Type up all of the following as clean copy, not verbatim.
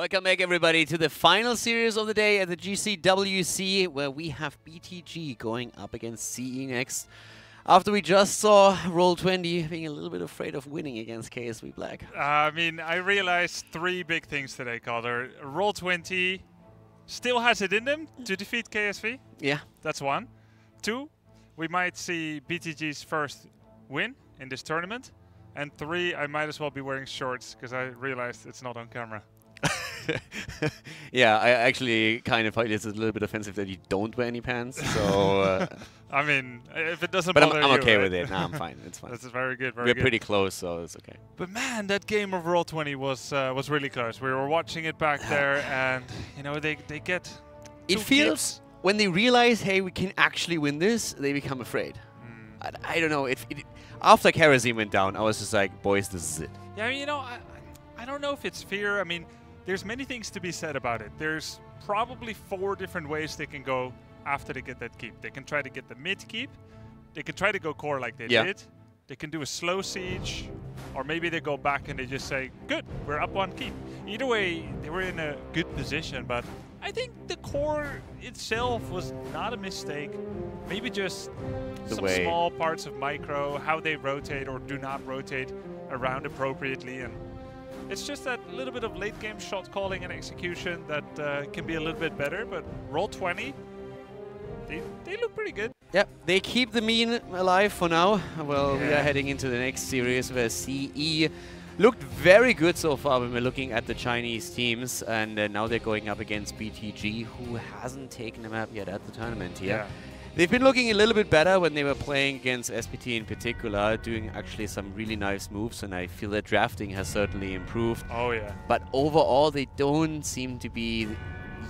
Welcome back, everybody, to the final series of the day at the GCWC, where we have BTG going up against CE next. After we just saw Roll20 being a little bit afraid of winning against KSV Black. I mean, I realized three big things today, Calder. Roll20 still has it in them to defeat KSV. Yeah. That's one. Two, we might see BTG's first win in this tournament. And three, I might as well be wearing shorts because I realized it's not on camera. Yeah, I actually kind of find it's a little bit offensive that you don't wear any pants. So, I mean, if it doesn't but bother I'm you, okay right? with it. No, I'm fine. It's fine. That's very good. We're pretty close, so it's okay. But man, that game of Roll20 was really close. We were watching it back there, and you know they get. It feels when they realize, hey, we can actually win this, they become afraid. I don't know. After Kerosene went down, I was just like, boys, this is it. Yeah, I mean, you know, I don't know if it's fear. I mean, there's many things to be said about it. There's probably 4 different ways they can go after they get that keep. They can try to get the mid keep. They can try to go core like they did. They can do a slow siege. Or maybe they go back and they just say, good, we're up 1 keep. Either way, they were in a good position. But I think the core itself was not a mistake. Maybe just some small parts of micro, how they rotate or do not rotate around appropriately. And it's just that little bit of late game shot calling and execution that can be a little bit better, but Roll20, they look pretty good. Yep, they keep the mean alive for now. Well, we are heading into the next series where CE looked very good so far when we're looking at the Chinese teams, and now they're going up against BTG, who hasn't taken a map yet at the tournament here. Yeah. They've been looking a little bit better when they were playing against SPT in particular, doing actually some really nice moves, and I feel their drafting has certainly improved. Oh yeah. But overall, they don't seem to be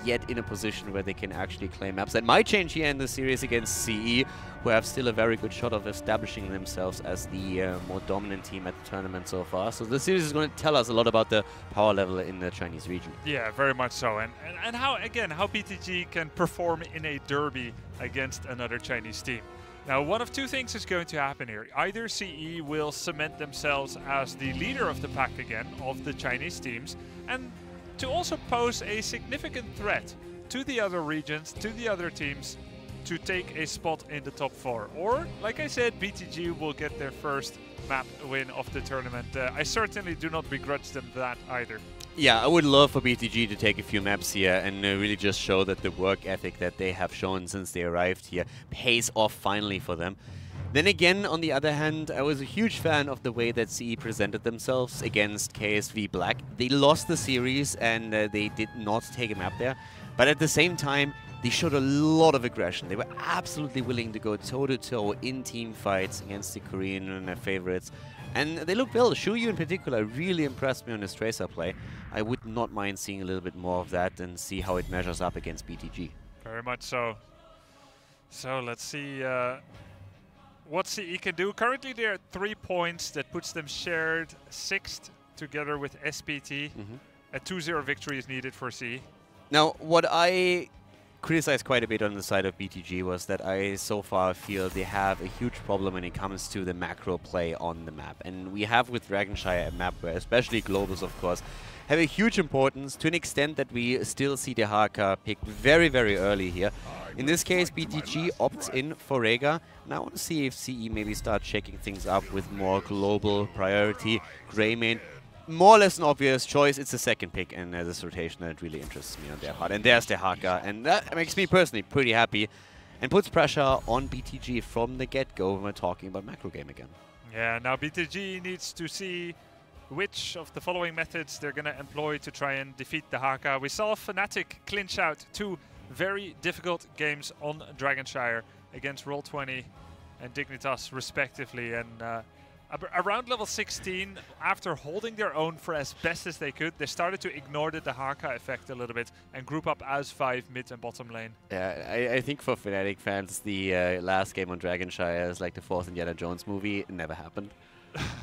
yet in a position where they can actually claim maps. That might change here in the series against CE, who have still a very good shot of establishing themselves as the more dominant team at the tournament so far. So the series is going to tell us a lot about the power level in the Chinese region. Yeah, very much so. And how, again, how BTG can perform in a derby against another Chinese team. Now, one of 2 things is going to happen here. Either CE will cement themselves as the leader of the pack again, of the Chinese teams, and to also pose a significant threat to the other regions, to the other teams, to take a spot in the top 4. Or, like I said, BTG will get their first map win of the tournament. I certainly do not begrudge them that either. Yeah, I would love for BTG to take a few maps here and really just show that the work ethic that they have shown since they arrived here pays off finally for them. Then again, on the other hand, I was a huge fan of the way that CE presented themselves against KSV Black. They lost the series and they did not take a map there. But at the same time, they showed a lot of aggression. They were absolutely willing to go toe-to-toe in team fights against the Korean favorites. And they looked well. Shuyu in particular really impressed me on his Tracer play. I would not mind seeing a little bit more of that and see how it measures up against BTG. Very much so. So let's see what CE can do. Currently they're at 3 points. That puts them shared 6th together with SPT. A 2-0 victory is needed for CE. Now, what I criticized quite a bit on the side of BTG was that I so far feel they have a huge problem when it comes to the macro play on the map. And we have with Dragonshire a map where especially globals, of course, have a huge importance to an extent that we still see the Haka picked very, very early here. In this case, BTG opts in for Rega, and I want to see if CE maybe start checking things up with more global priority. Greymane, more or less an obvious choice. It's the second pick in this rotation that really interests me on their part. And there's the Haka, and that makes me personally pretty happy and puts pressure on BTG from the get-go when we're talking about macro game again. Yeah, now BTG needs to see which of the following methods they're going to employ to try and defeat the Haka. We saw Fnatic clinch out 2 very difficult games on Dragonshire against Roll20 and Dignitas respectively, and around level 16, after holding their own for as best as they could, they started to ignore the Haka effect a little bit and group up as 5 mid and bottom lane. Yeah, I think for Fnatic fans, the last game on Dragonshire is like the 4th Indiana Jones movie. It never happened.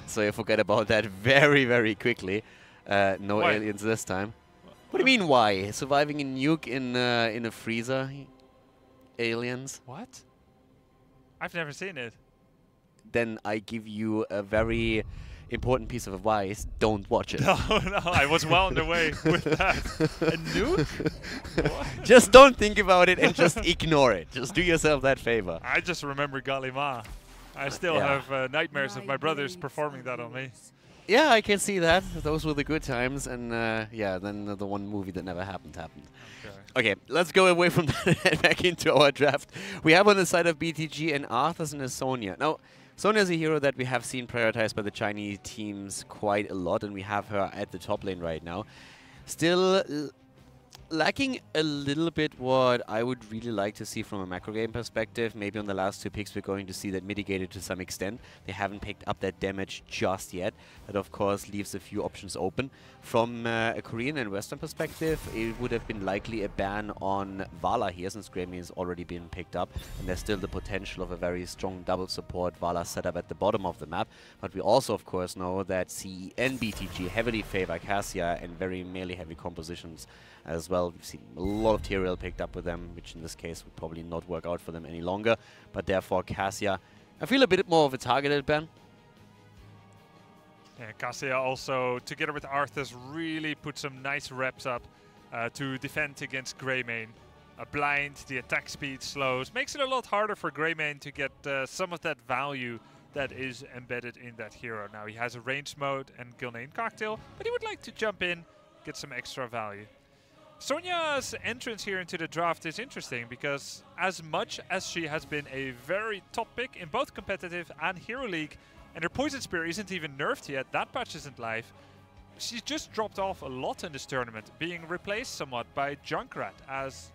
So you forget about that very, very quickly. No aliens this time. What do you mean, why? Surviving a nuke in a freezer? Aliens? What? I've never seen it. Then I give you a very important piece of advice, don't watch it. No, I was well on the way with that. A nuke? What? Just don't think about it and just ignore it. Just do yourself that favor. I just remember Galima. I still have nightmares of my brothers performing that on me. Yeah, I can see that. Those were the good times. And yeah, then the one movie that never happened. Okay, let's go away from that and back into our draft. We have on the side of BTG an Arthas and a Sonya. Now, Sonya is a hero that we have seen prioritized by the Chinese teams quite a lot, and we have her at the top lane right now. Still lacking a little bit what I would really like to see from a macro game perspective. Maybe on the last two picks we're going to see that mitigated to some extent. They haven't picked up that damage just yet. That of course leaves a few options open. From a Korean and Western perspective, it would have been likely a ban on Vala here, since Greymane has already been picked up, and there's still the potential of a very strong double support Vala setup at the bottom of the map. But we also of course know that CE and BTG heavily favor Cassia and very melee heavy compositions as well. We've seen a lot of Tyrael picked up with them, which in this case would probably not work out for them any longer. But therefore, Cassia, I feel a bit more of a targeted ban. Yeah, Cassia also, together with Arthas, really put some nice reps up to defend against Greymane. A blind, the attack speed slows, makes it a lot harder for Greymane to get some of that value that is embedded in that hero. Now he has a range mode and Gilnean Cocktail, but he would like to jump in, get some extra value. Sonya's entrance here into the draft is interesting because as much as she has been a very top pick in both competitive and Hero League, and her Poison Spear isn't even nerfed yet, that patch isn't live, she's just dropped off a lot in this tournament, being replaced somewhat by Junkrat as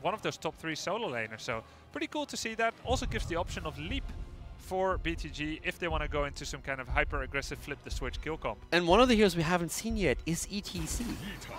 one of those top 3 solo laners. So pretty cool to see that. Also gives the option of Leap for BTG if they want to go into some kind of hyper-aggressive flip-the-switch kill comp. And one of the heroes we haven't seen yet is ETC.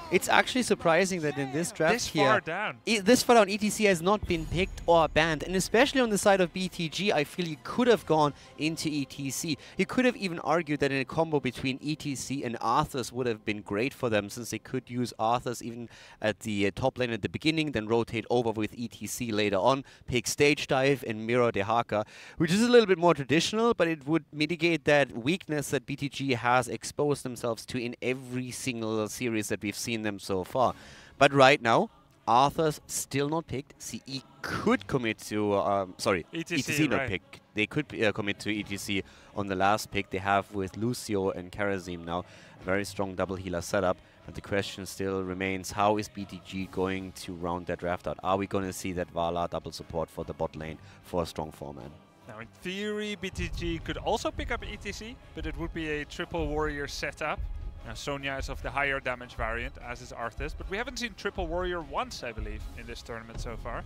It's actually surprising that in this draft this far down, ETC has not been picked or banned. And especially on the side of BTG, I feel you could have gone into ETC. You could have even argued that in a combo between ETC and Arthas would have been great for them, since they could use Arthas even at the top lane at the beginning, then rotate over with ETC later on, pick Stage Dive and mirror Dehaka, which is a little bit more traditional, but it would mitigate that weakness that BTG has exposed themselves to in every single series that we've seen them so far. But right now, Arthas still not picked. CE could commit to, sorry, ETC not picked. They could commit to ETC on the last pick they have with Lucio and Karazim now. A very strong double healer setup. But the question still remains, how is BTG going to round that draft out? Are we going to see that Vala double support for the bot lane for a strong 4-man? Now in theory, BTG could also pick up ETC, but it would be a triple warrior setup. Now Sonya is of the higher damage variant, as is Arthas, but we haven't seen triple warrior once, I believe, in this tournament so far.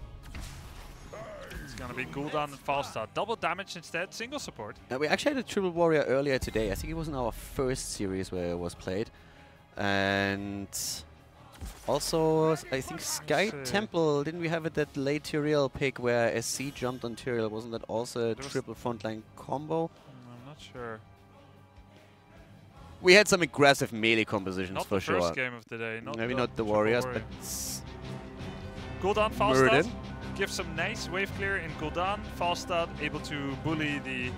It's gonna be Gul'dan and Falstad. Double damage instead, single support. Now we actually had a triple warrior earlier today. I think it was in our first series where it was played. And also, I think Sky Temple, didn't we have it that late Tyrael pick where SC jumped on Tyrael? Wasn't that also a triple frontline combo? I'm not sure. We had some aggressive melee compositions for sure. Not the first game of the day. Maybe not the Warriors, warrior. but... Gul'dan, Falstad. Give some nice wave clear in Gul'dan. Falstad able to bully the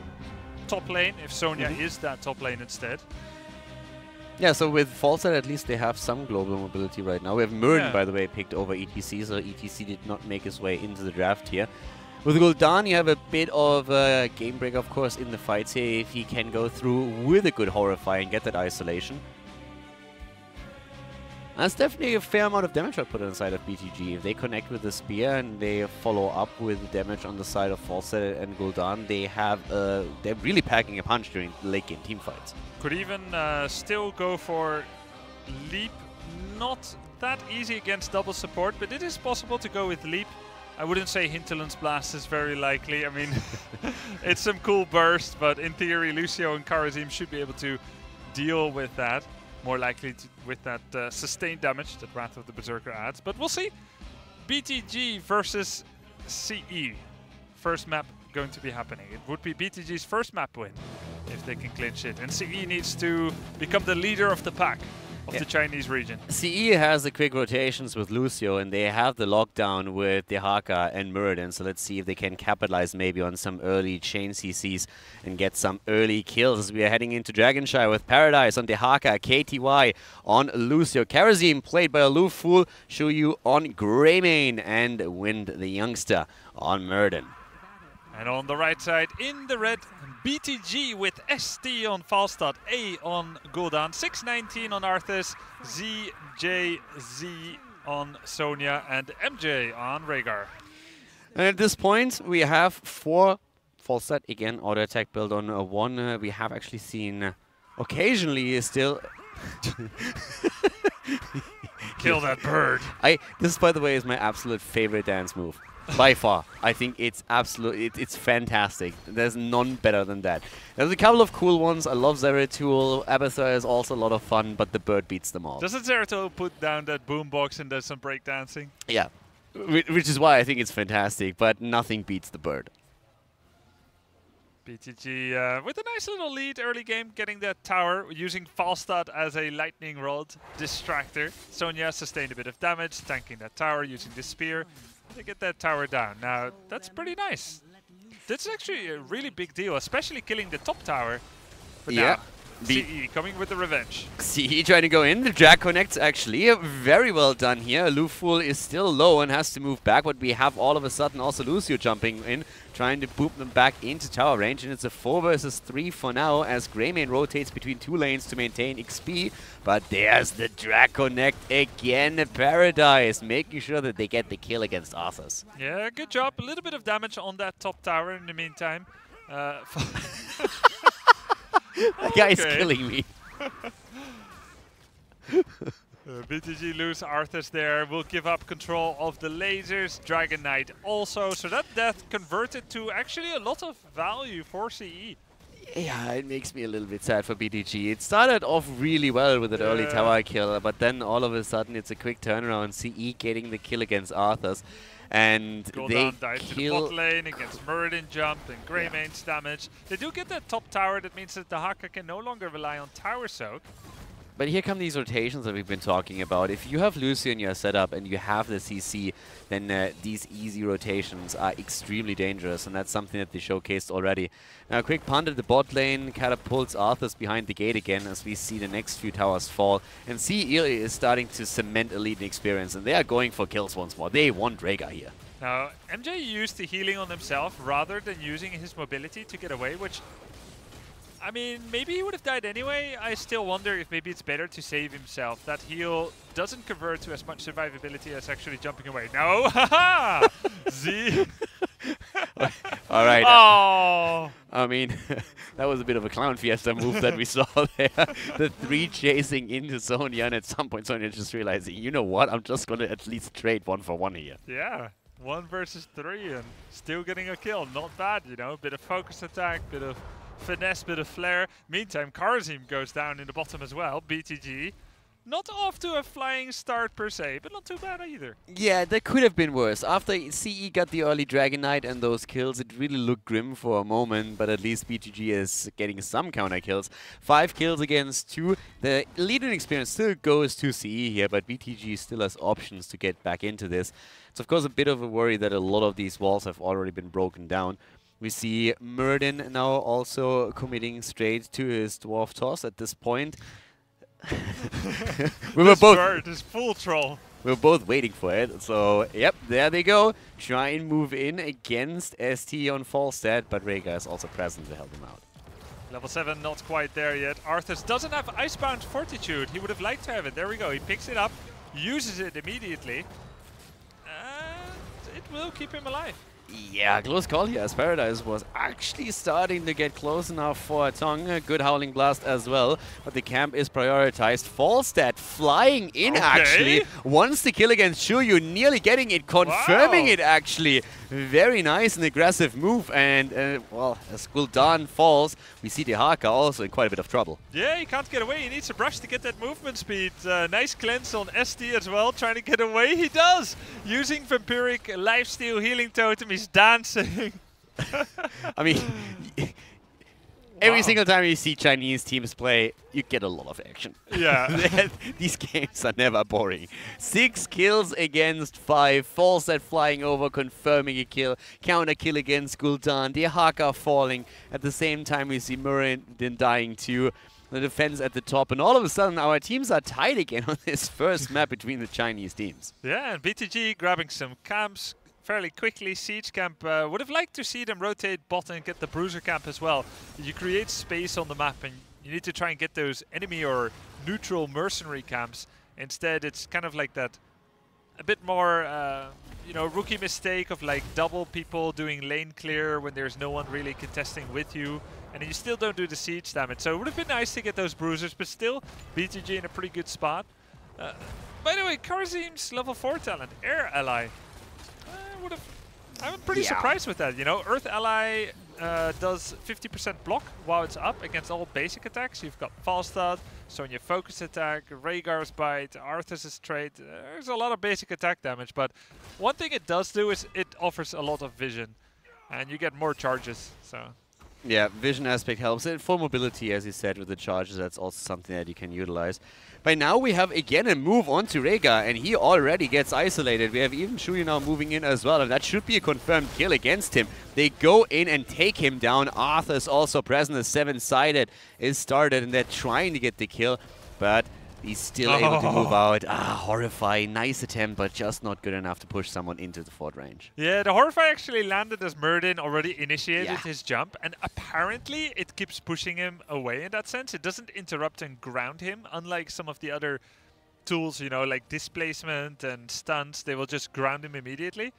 top lane if Sonya is that top lane instead. Yeah, so with Falstad at least they have some global mobility right now. We have Murden, by the way, picked over ETC, so ETC did not make his way into the draft here. With Gul'dan, you have a bit of a game break, of course, in the fights here, if he can go through with a good Horrify and get that isolation. That's definitely a fair amount of damage output on the side of BTG. If they connect with the Spear and they follow up with damage on the side of Falstad and Gul'dan, they're really packing a punch during late game team fights. Could even still go for Leap. Not that easy against double support, but it is possible to go with Leap. I wouldn't say Hinterland's Blast is very likely. I mean, it's some cool burst, but in theory, Lucio and Karazim should be able to deal with that. More likely with that sustained damage that Wrath of the Berserker adds. But we'll see. BTG versus CE. First map going to be happening. It would be BTG's first map win if they can clinch it. And CE needs to become the leader of the pack. of the Chinese region. CE has the quick rotations with Lucio, and they have the lockdown with Dehaka and Muradin. So let's see if they can capitalize maybe on some early chain CCs and get some early kills as we are heading into Dragonshire with Paradise on Dehaka, KTY on Lucio, Karazim played by Aloof Fool, Shuyu on Greymane, and Wind the Youngster on Muradin. And on the right side, in the red, BTG with ST on Falstad, A on Gul'dan, 619 on Arthas, ZJZ on Sonya, and MJ on Rhaegar. And at this point, we have 4 Falstad, again, auto attack build on 1. We have actually seen occasionally still... Kill that bird. This, by the way, is my absolute favorite dance move. By far. I think it's it's fantastic. There's none better than that. There's a couple of cool ones. I love Zeratul. Abathur is also a lot of fun, but the bird beats them all. Doesn't Zeratul put down that boombox and does some breakdancing? Yeah. Which is why I think it's fantastic, but nothing beats the bird. BTG with a nice little lead early game, getting that tower, using Falstad as a lightning rod distractor. Sonya sustained a bit of damage, tanking that tower, using the spear. They get that tower down. Now, that's pretty nice. That's actually a really big deal, especially killing the top tower. But now, CE coming with the revenge. CE trying to go in. The drag connects actually. Very well done here. Luful is still low and has to move back, but we have all of a sudden also Lucio jumping in, trying to boop them back into tower range, and it's a 4 versus 3 for now as Greymane rotates between 2 lanes to maintain XP. But there's the drag connect again. Paradise making sure that they get the kill against Arthas. Yeah, good job. A little bit of damage on that top tower in the meantime. That guy is killing me. BTG lose Arthas there, will give up control of the lasers, Dragon Knight also, so that death converted to actually a lot of value for CE. Yeah, it makes me a little bit sad for BTG. It started off really well with an early tower kill, but then all of a sudden it's a quick turnaround, CE getting the kill against Arthas. And they dive to the kill bot lane against Muradin jump and Greymane's damage. They do get that top tower, that means that the Haka can no longer rely on tower soak. But here come these rotations that we've been talking about. If you have Lucio in your setup and you have the CC, then these easy rotations are extremely dangerous, and that's something that they showcased already. Now, a quick punt at the bot lane catapults Arthas behind the gate again as we see the next few towers fall. And CE is starting to cement a leading experience, and they are going for kills once more. They want Rhaegar here. Now, MJ used the healing on himself rather than using his mobility to get away, which... I mean, maybe he would have died anyway. I still wonder if maybe it's better to save himself. That heal doesn't convert to as much survivability as actually jumping away. No! Haha! Z! All right. Oh! I mean, that was a bit of a clown fiesta move that we saw there. The 3 chasing into Sonya, and at some point Sonya just realizing, you know what, I'm just going to at least trade 1 for 1 here. Yeah. 1 versus 3 and still getting a kill. Not bad, you know. Bit of focus attack, bit of finesse, bit of flair. Meantime, Karazim goes down in the bottom as well. BTG not off to a flying start per se, but not too bad either. Yeah, that could have been worse. After CE got the early Dragon Knight and those kills, it really looked grim for a moment, but at least BTG is getting some counter kills. 5 kills against 2. The leading experience still goes to CE here, but BTG still has options to get back into this. It's of course a bit of a worry that a lot of these walls have already been broken down. We see Muradin now also committing straight to his Dwarf Toss at this point. This bird is full troll. We were both waiting for it, so yep, there they go. Try and move in against ST on Falstad, but Rhaegar is also present to help him out. Level 7 not quite there yet. Arthas doesn't have Icebound Fortitude. He would have liked to have it. There we go. He picks it up, uses it immediately, and it will keep him alive. Yeah, close call here as Paradise was actually starting to get close enough for a tongue. A good Howling Blast as well, but the camp is prioritized. Falstad flying in actually. Wants the kill against Shuyu, nearly getting it, confirming it actually. Very nice and aggressive move, and well, as Gul'dan falls, we see Dehaka also in quite a bit of trouble. Yeah, he can't get away. He needs a brush to get that movement speed. Nice cleanse on ST as well, trying to get away. He does! Using Vampiric Lifesteal Healing Totem, he's dancing. I mean, Every single time you see Chinese teams play, you get a lot of action. Yeah. These games are never boring. 6 kills against 5. Falset flying over, confirming a kill. Counter kill against Gul'dan. The Haka falling. At the same time, we see Muradin dying too. The defense at the top. And all of a sudden, our teams are tied again on this first map between the Chinese teams. Yeah, and BTG grabbing some camps fairly quickly. Siege camp would have liked to see them rotate bot and get the bruiser camp as well. You create space on the map and you need to try and get those enemy or neutral mercenary camps. Instead, it's kind of like that a bit more, you know, rookie mistake of like double people doing lane clear when there's no one really contesting with you. And you still don't do the siege damage. So it would have been nice to get those bruisers, but still, BTG in a pretty good spot. By the way, Karzim's level 4 talent, Air Ally. I'm pretty surprised with that. You know, Earth Ally does 50% block while it's up against all basic attacks. You've got Falstad, Sonya Focus Attack, Rhaegar's Bite, Arthas' Trait. There's a lot of basic attack damage, but one thing it does do is it offers a lot of vision, and you get more charges. So. Yeah, vision aspect helps. And for mobility, as you said, with the charges, that's also something that you can utilize. By now, we have again a move on to Rhaegar, and he already gets isolated. We have even Shuyi now moving in as well, and that should be a confirmed kill against him. They go in and take him down. Arthur's also present. The 7-sided is started, and they're trying to get the kill, but he's still able to move out. Horrifying. Nice attempt, but just not good enough to push someone into the fort range. Yeah, the Horrify actually landed as Muradin already initiated his jump, and apparently it keeps pushing him away in that sense. It doesn't interrupt and ground him, unlike some of the other tools, you know, like displacement and stunts. They will just ground him immediately.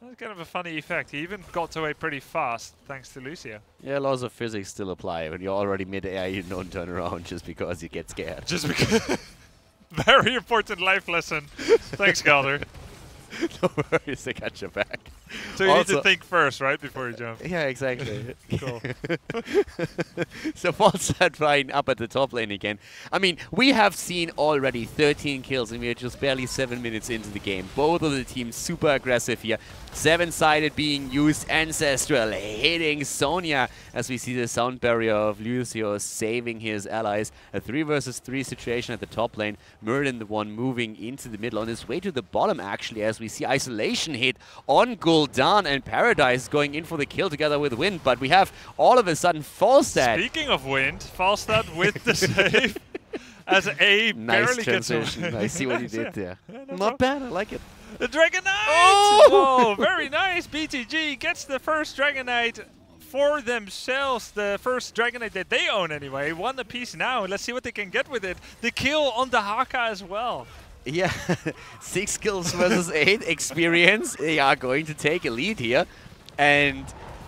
That's kind of a funny effect. He even got away pretty fast, thanks to Lucio. Yeah, laws of physics still apply. When you're already mid-air, you don't turn around just because you get scared. Just because. Very important life lesson. Thanks, Galder. No worries, I got your back. So you need to think first, right, before you jump? Yeah, exactly. Cool. So Falstad flying up at the top lane again. I mean, we have seen already 13 kills and we are just barely 7 minutes into the game. Both of the teams super aggressive here. 7-sided being used, Ancestral hitting Sonya as we see the sound barrier of Lucio saving his allies. A 3 versus 3 situation at the top lane. Muradin the one moving into the middle on his way to the bottom actually as we see isolation hit on Gul'dan and Paradise going in for the kill together with Wind, but we have all of a sudden Falstad. Speaking of Wind, Falstad with the save as A nice barely transition. gets I see what you did there. Not bad, I like it. The Dragon Knight! Oh, very nice. BTG gets the first Dragon Knight for themselves. The first Dragon Knight that they own anyway. 1 apiece now. Let's see what they can get with it. The kill on the Haka as well. Yeah, 6 kills versus 8 experience. They are going to take a lead here. And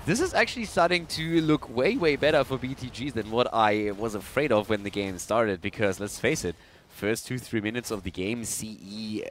this is actually starting to look way, way better for BTG than what I was afraid of when the game started. Because let's face it, first 2-3 minutes of the game, CE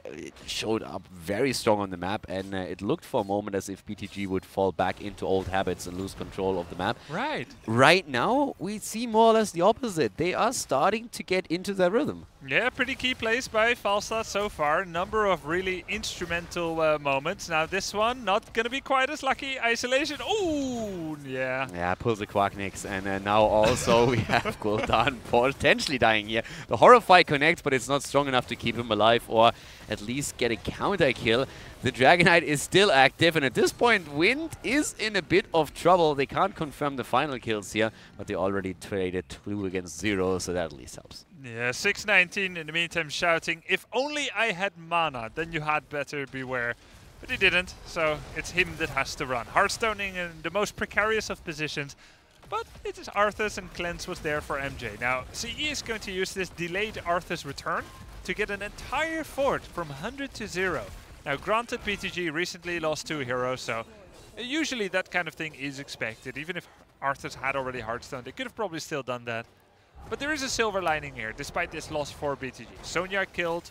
showed up very strong on the map, and it looked for a moment as if BTG would fall back into old habits and lose control of the map. Right. Right now, we see more or less the opposite. They are starting to get into their rhythm. Yeah, pretty key plays by Falstad so far. Number of really instrumental moments. Now this one, not going to be quite as lucky. Isolation. Ooh, yeah. Yeah, pulls the Quacknix. And now also we have Gul'dan potentially dying here. The Horrify connects, but it's not strong enough to keep him alive or at least get a counter kill. The Dragon Knight is still active, and at this point, Wind is in a bit of trouble. They can't confirm the final kills here, but they already traded 2 against 0, so that at least helps. Yeah, 619 in the meantime shouting, if only I had mana, then you had better beware. But he didn't, so it's him that has to run. Hearthstoning in the most precarious of positions, but it is Arthas and Cleanse was there for MJ. Now, CE is going to use this delayed Arthas return to get an entire fort from 100 to 0. Now, granted, BTG recently lost 2 heroes, so usually that kind of thing is expected. Even if Arthas had already Hearthstone, they could have probably still done that. But there is a silver lining here, despite this loss for BTG. Sonya killed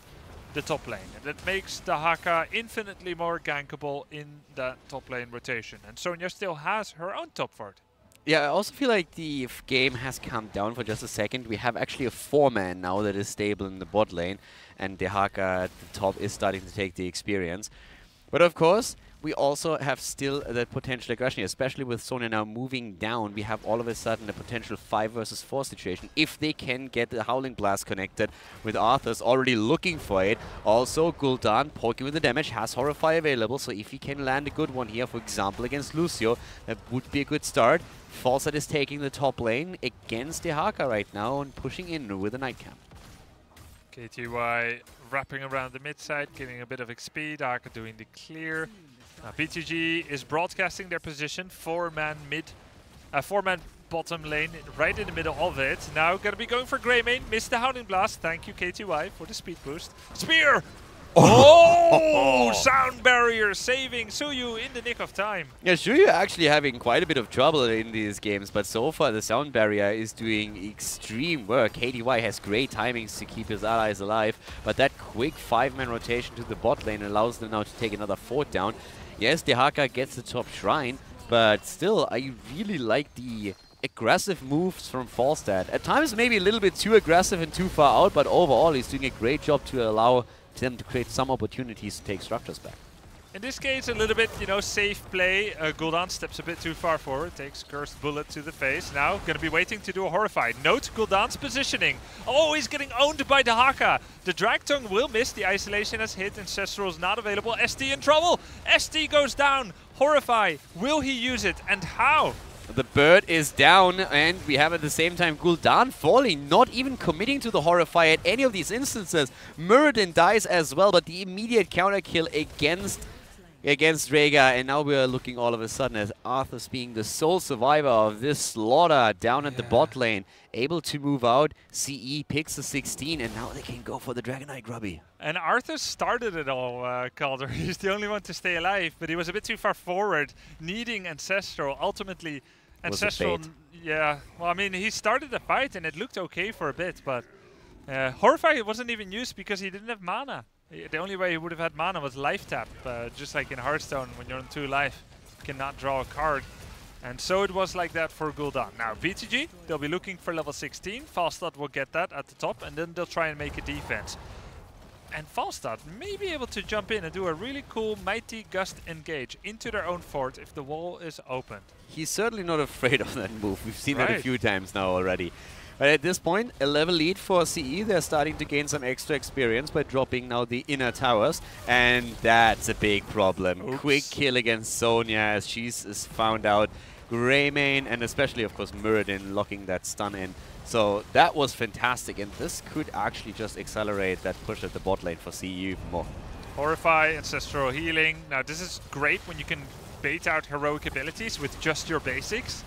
the top lane, and that makes the Haka infinitely more gankable in that top lane rotation. And Sonya still has her own top fort. Yeah, I also feel like the game has calmed down for just a second. We have actually a 4-man now that is stable in the bot lane, and the Haka at the top is starting to take the experience. But of course, we also have still that potential aggression, especially with Sonya now moving down. We have all of a sudden a potential 5 versus 4 situation if they can get the Howling Blast connected, with Arthur's already looking for it. Also, Gul'dan poking with the damage, has Horrify available, so if he can land a good one here, for example against Lucio, that would be a good start. Falstad is taking the top lane against Dehaka right now and pushing in with a Nightcap. KTY wrapping around the mid side, getting a bit of XP. Dehaka doing the clear. BTG is broadcasting their position, 4-man bottom lane, right in the middle of it. Now gonna be going for Greymane, missed the Howling Blast. Thank you KTY for the speed boost. Spear! Oh! Sound barrier saving Suyu in the nick of time. Yeah, Suyu actually having quite a bit of trouble in these games, but so far the sound barrier is doing extreme work. KTY has great timings to keep his allies alive, but that quick 5-man rotation to the bot lane allows them now to take another fort down. Yes, Dehaka gets the top shrine, but still, I really like the aggressive moves from Falstad. At times maybe a little bit too aggressive and too far out, but overall he's doing a great job to allow them to create some opportunities to take structures back. In this case, a little bit, you know, safe play. Gul'dan steps a bit too far forward, takes Cursed Bullet to the face. Now, going to be waiting to do a Horrify. Note Gul'dan's positioning. Oh, he's getting owned by Dehaka. The Drag Tongue will miss. The Isolation has hit. Ancestral is not available. ST in trouble. ST goes down. Horrify. Will he use it? And how? The bird is down, and we have at the same time Gul'dan falling, not even committing to the Horrify at any of these instances. Muradin dies as well, but the immediate counter kill against Rhaegar, and now we are looking all of a sudden as Arthur's being the sole survivor of this slaughter down at the bot lane, able to move out. CE picks the 16, and now they can go for the Dragonite Grubby. And Arthur started it all, Calder. He's the only one to stay alive, but he was a bit too far forward, needing Ancestral. Ultimately, Ancestral, yeah, well, I mean, he started the fight and it looked okay for a bit, but Horrify wasn't even used because he didn't have mana. The only way he would have had mana was life tap, just like in Hearthstone, when you're on 2 life, you cannot draw a card. And so it was like that for Gul'dan. Now, BTG, they'll be looking for level 16. Falstad will get that at the top, and then they'll try and make a defense. And Falstad may be able to jump in and do a really cool Mighty Gust engage into their own fort if the wall is opened. He's certainly not afraid of that move. We've seen that a few times now already. But at this point, a level lead for CE. They're starting to gain some extra experience by dropping now the inner towers. And that's a big problem. Oops. Quick kill against Sonya as she's found out. Greymane and especially, of course, Muradin locking that stun in. So that was fantastic, and this could actually just accelerate that push at the bot lane for CE even more. Horrify, Ancestral Healing. Now this is great when you can bait out heroic abilities with just your basics.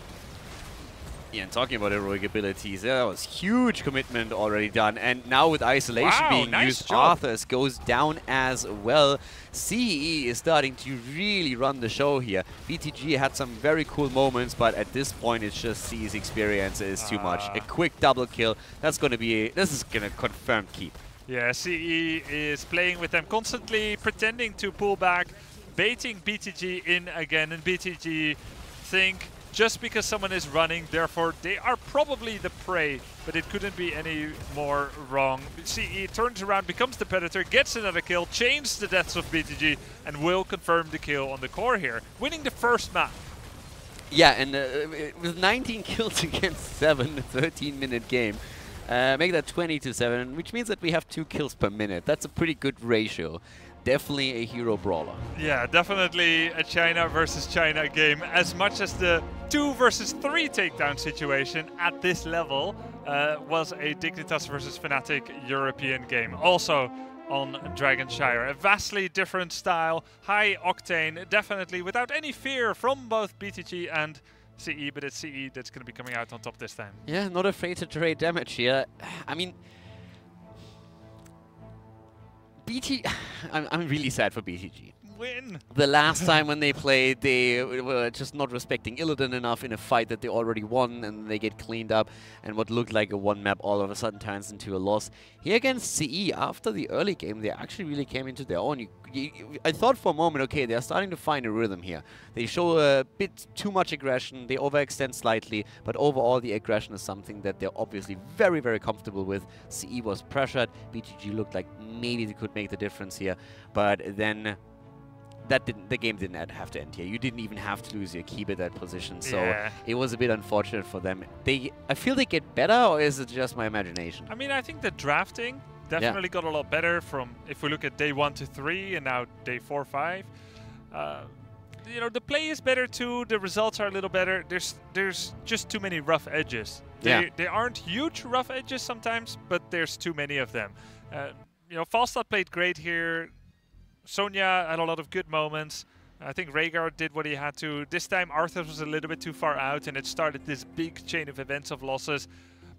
Yeah, and talking about heroic abilities, that was huge commitment already done. And now with Isolation being used, Arthur's goes down as well. CE is starting to really run the show here. BTG had some very cool moments, but at this point it's just CE's experience is too much. A quick double kill, that's going to be, this is going to confirm keep. Yeah, CE is playing with them constantly, pretending to pull back, baiting BTG in again, and BTG think just because someone is running, therefore they are probably the prey, but it couldn't be any more wrong. CE turns around, becomes the predator, gets another kill, chains the deaths of BTG, and will confirm the kill on the core here, winning the first map. Yeah, and with 19 kills against 7, a 13-minute game, make that 20-7, which means that we have 2 kills per minute. That's a pretty good ratio. Definitely a hero brawler. Yeah, definitely a China versus China game. As much as the 2 versus 3 takedown situation at this level was a Dignitas versus Fnatic European game. Also on Dragonshire. A vastly different style, high octane, definitely without any fear from both BTG and CE, but it's CE that's going to be coming out on top this time. Yeah, not afraid to trade damage here. I mean, I'm really sad for BTG. Win! The last time when they played, they were just not respecting Illidan enough in a fight that they already won, and they get cleaned up, and what looked like a 1 map all of a sudden turns into a loss. Here against CE, after the early game, they actually really came into their own. I thought for a moment, okay, they're starting to find a rhythm here. They show a bit too much aggression, they overextend slightly, but overall the aggression is something that they're obviously very, very comfortable with. CE was pressured, BTG looked like maybe they could make the difference here, but then the game didn't have to end here. You didn't even have to lose your keep at that position, so Yeah. it was a bit unfortunate for them. I feel they get better, or is it just my imagination? I mean, I think the drafting definitely got a lot better from, if we look at day 1 to 3 and now day 4, 5. You know, the play is better too. The results are a little better. There's just too many rough edges. They aren't huge rough edges sometimes, but there's too many of them. You know, Falstad played great here. Sonya had a lot of good moments. I think Rhaegar did what he had to. This time Arthur was a little bit too far out, and it started this big chain of events of losses.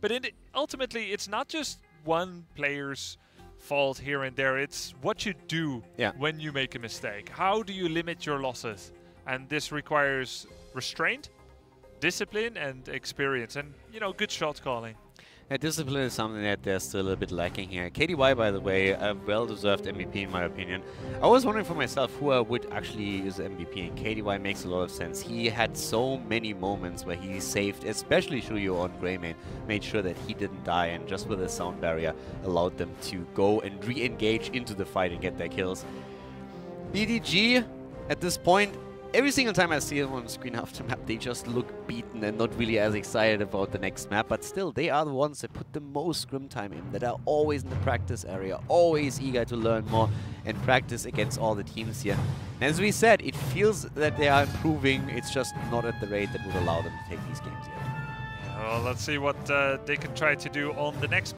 But ultimately, it's not just one player's fault here and there. It's what you do when you make a mistake. How do you limit your losses? And this requires restraint, discipline, and experience, and, you know, good shot calling. Discipline is something that they're still a bit lacking here. KDY, by the way, a well-deserved MVP in my opinion. I was wondering for myself who I would actually use MVP, and KDY makes a lot of sense. He had so many moments where he saved, especially Shuyo on Greymane, made sure that he didn't die, and just with the sound barrier allowed them to go and re-engage into the fight and get their kills. BTG, at this point, every single time I see them on the screen after map, they just look beaten and not really as excited about the next map. But still, they are the ones that put the most scrim time in, that are always in the practice area, always eager to learn more and practice against all the teams here. And as we said, it feels that they are improving. It's just not at the rate that would allow them to take these games yet. Well, let's see what they can try to do on the next